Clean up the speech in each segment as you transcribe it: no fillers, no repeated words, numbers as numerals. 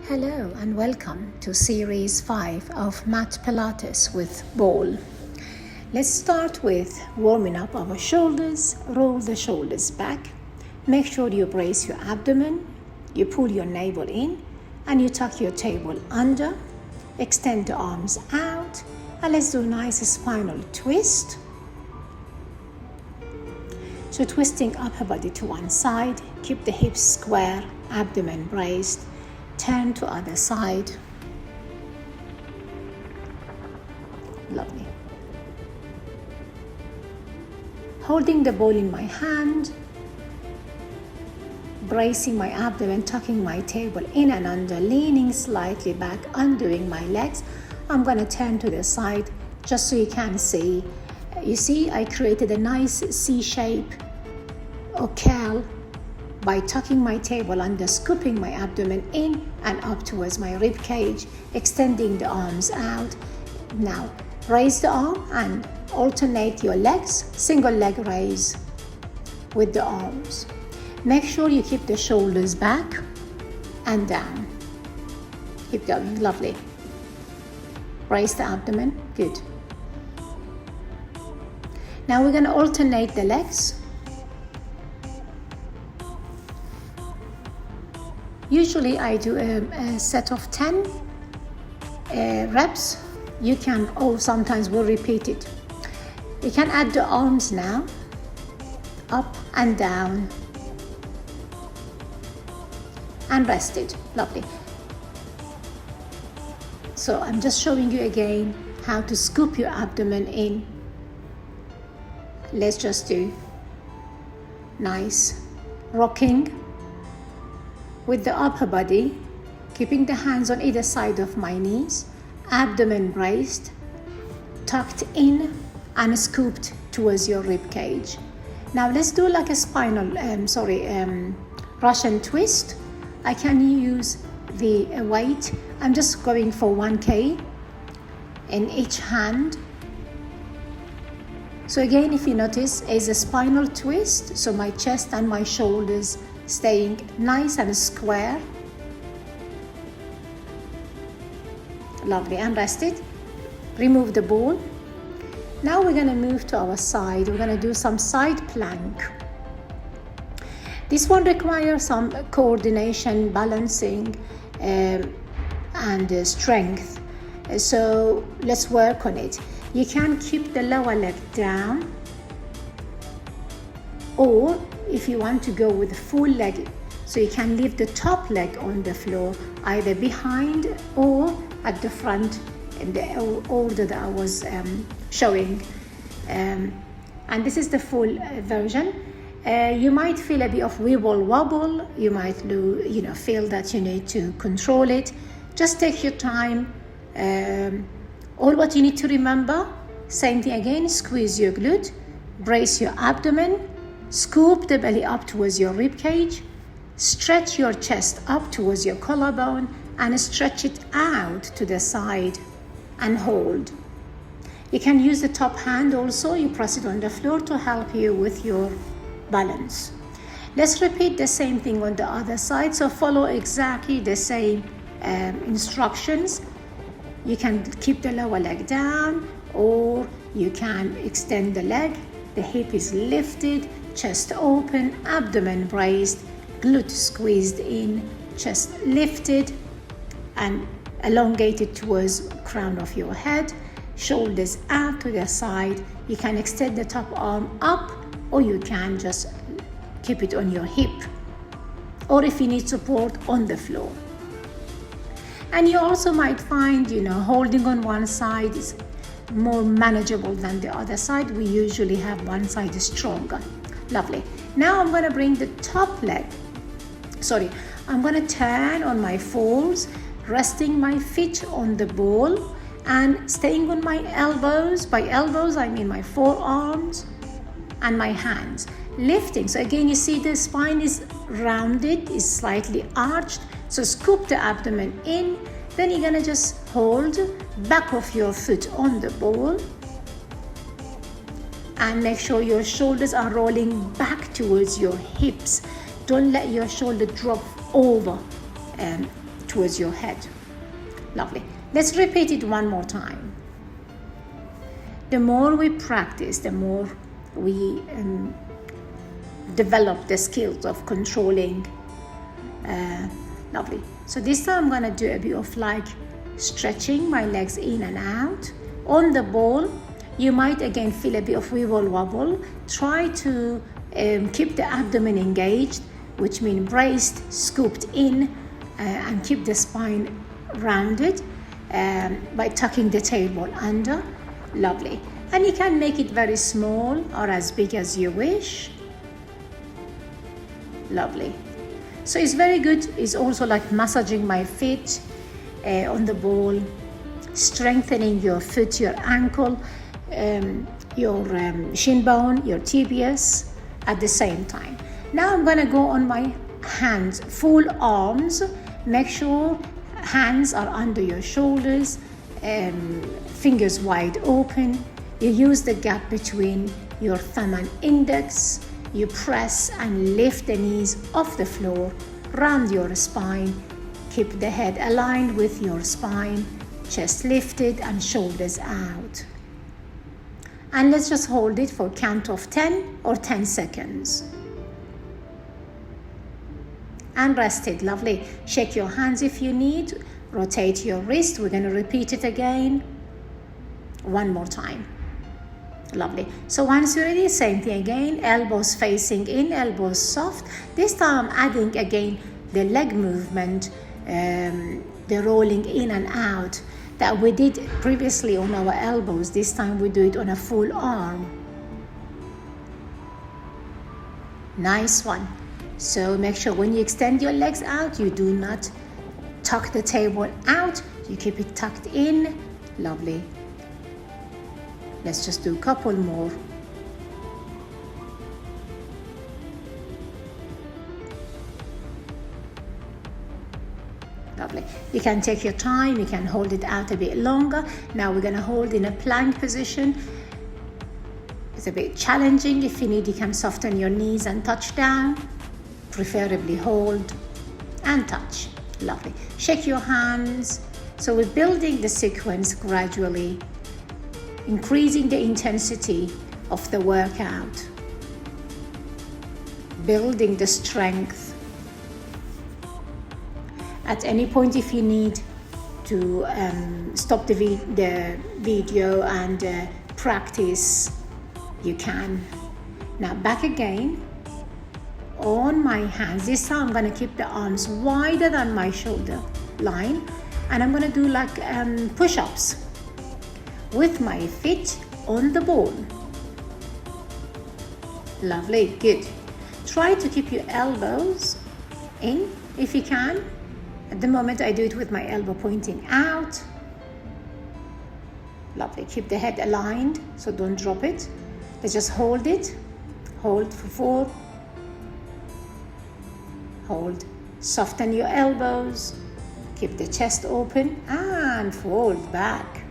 Hello and welcome to Series 5 of Mat Pilates with ball. Let's start with warming up our shoulders. Roll the shoulders back. Make sure you brace your abdomen. You pull your navel in and you tuck your tail under. Extend the arms out and let's do a nice spinal twist. So twisting upper body to one side. Keep the hips square, abdomen braced. Turn to other side. Lovely. Holding the ball in my hand, bracing my abdomen, tucking my tail in and under, leaning slightly back, undoing my legs. I'm going to turn to the side just so you can see. You see, I created a nice C shape or curl by tucking my tail under, scooping my abdomen in and up towards my rib cage, extending the arms out. Now, raise the arm and alternate your legs, single leg raise with the arms. Make sure you keep the shoulders back and down. Keep going, lovely. Raise the abdomen, good. Now we're gonna alternate the legs. Usually I do a set of 10 reps. You can, or sometimes we'll repeat it. You can add the arms now, up and down, and rest it, lovely. So I'm just showing you again how to scoop your abdomen in. Let's just do nice rocking with the upper body, keeping the hands on either side of my knees, abdomen braced, tucked in and scooped towards your rib cage. Now let's do like a spinal, Russian twist. I can use the weight. I'm just going for 1K in each hand. So again, if you notice, is a spinal twist. So my chest and my shoulders staying nice and square. Lovely, and rest it. Remove the ball. Now we're going to move to our side. We're going to do some side plank. This one requires some coordination, balancing, and strength. So let's work on it. You can keep the lower leg down, or if you want to go with a full leg, so you can leave the top leg on the floor, either behind or at the front in the order that I was showing. And this is the full version. You might feel a bit of wobble. You might feel that you need to control it. Just take your time. All what you need to remember, same thing again, squeeze your glute, brace your abdomen, scoop the belly up towards your rib cage, stretch your chest up towards your collarbone and stretch it out to the side and hold. You can use the top hand also, you press it on the floor to help you with your balance. Let's repeat the same thing on the other side, so follow exactly the same instructions. You can keep the lower leg down or you can extend the leg. The hip is lifted, chest open, abdomen braced, glute squeezed in, chest lifted and elongated towards crown of your head, shoulders out to the side. You can extend the top arm up or you can just keep it on your hip, or if you need support, on the floor. And you also might find, holding on one side is more manageable than the other side. We usually have one side is stronger. Lovely. Now I'm going to bring the top leg. I'm going to turn on my fours, resting my feet on the ball and staying on my elbows. By elbows, I mean my forearms and my hands. Lifting. So again, you see the spine is rounded, is slightly arched. So scoop the abdomen in. Then you're going to just hold back of your foot on the ball and make sure your shoulders are rolling back towards your hips. Don't let your shoulder drop over towards your head. Lovely. Let's repeat it one more time. The more we practice, the more we develop the skills of controlling. Lovely. So this time I'm going to do a bit of like stretching my legs in and out. On the ball, you might again feel a bit of wibble wobble. Try to keep the abdomen engaged, which means braced, scooped in, and keep the spine rounded by tucking the tailbone under. Lovely. And you can make it very small or as big as you wish. Lovely. So it's very good. It's also like massaging my feet on the ball, strengthening your foot, your ankle, your shin bone, your tibias at the same time. Now I'm going to go on my hands, full arms. Make sure hands are under your shoulders, fingers wide open. You use the gap between your thumb and index. You press and lift the knees off the floor, round your spine. Keep the head aligned with your spine, chest lifted and shoulders out. And let's just hold it for a count of 10 or 10 seconds. And rest it. Lovely. Shake your hands if you need. Rotate your wrist. We're going to repeat it again. One more time. Lovely. So once you're ready, same thing again. Elbows facing in, elbows soft. This time I'm adding again the leg movement, the rolling in and out that we did previously on our elbows. This time we do it on a full arm. Nice one. So make sure when you extend your legs out, you do not tuck the tailbone out. You keep it tucked in. Lovely. Let's just do a couple more. Lovely. You can take your time, you can hold it out a bit longer. Now we're going to hold in a plank position. It's a bit challenging. If you need, you can soften your knees and touch down. Preferably hold and touch. Lovely. Shake your hands. So we're building the sequence gradually, increasing the intensity of the workout, building the strength. At any point, if you need to stop the video and practice, you can. Now back again on my hands. This time I'm going to keep the arms wider than my shoulder line, and I'm going to do like push-ups with my feet on the ball. Lovely, good. Try to keep your elbows in if you can. At the moment I do it with my elbow pointing out. Lovely, keep the head aligned, so don't drop it. Let's just hold it. Hold for 4. Hold. Soften your elbows. Keep the chest open and fold back.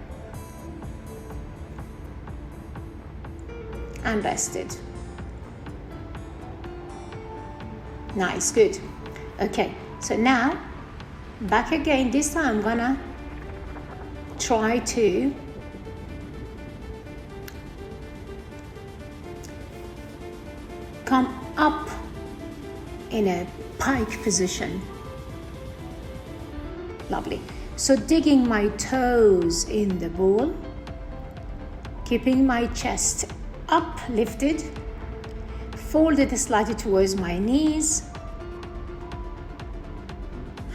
And rest it. Nice, good. Okay, so now back again. This time I'm gonna try to come up in a pike position. Lovely. So digging my toes in the ball, keeping my chest up, lifted, folded slightly towards my knees,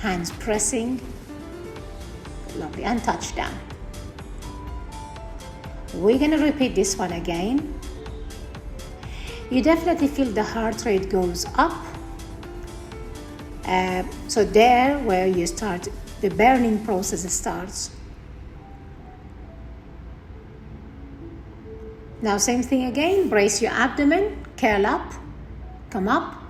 hands pressing. Lovely, and touch down. We're going to repeat this one again. You definitely feel the heart rate goes up. So there where you start, the burning process starts. Now same thing again, brace your abdomen, curl up, come up.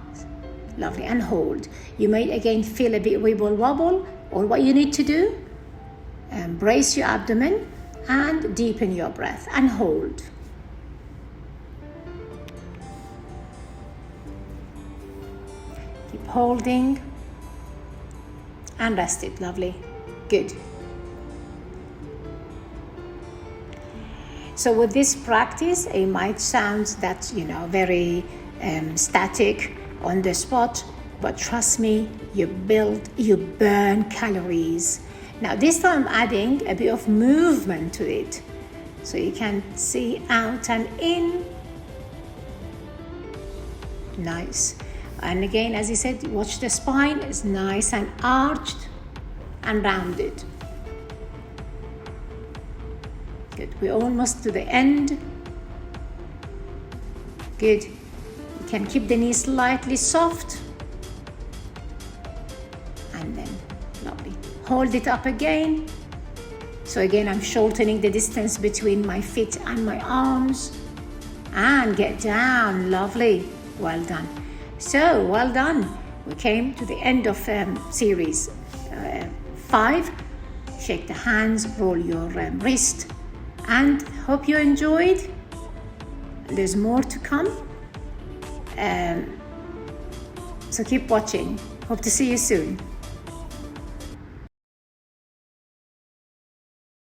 Lovely, and hold. You may again feel a bit wibble wobble, or what you need to do, brace your abdomen and deepen your breath and hold. Keep holding and rest it. Lovely. Good. So with this practice, it might sound that, very static on the spot, but trust me, you burn calories. Now this time I'm adding a bit of movement to it. So you can see out and in. Nice. And again, as I said, watch the spine is nice and arched and rounded. Good. We're almost to the end. Good. You can keep the knees slightly soft. And then, lovely. Hold it up again. So again, I'm shortening the distance between my feet and my arms. And get down. Lovely. Well done. So, well done. We came to the end of series 5. Shake the hands, roll your wrist. And hope you enjoyed. There's more to come. So keep watching. Hope to see you soon.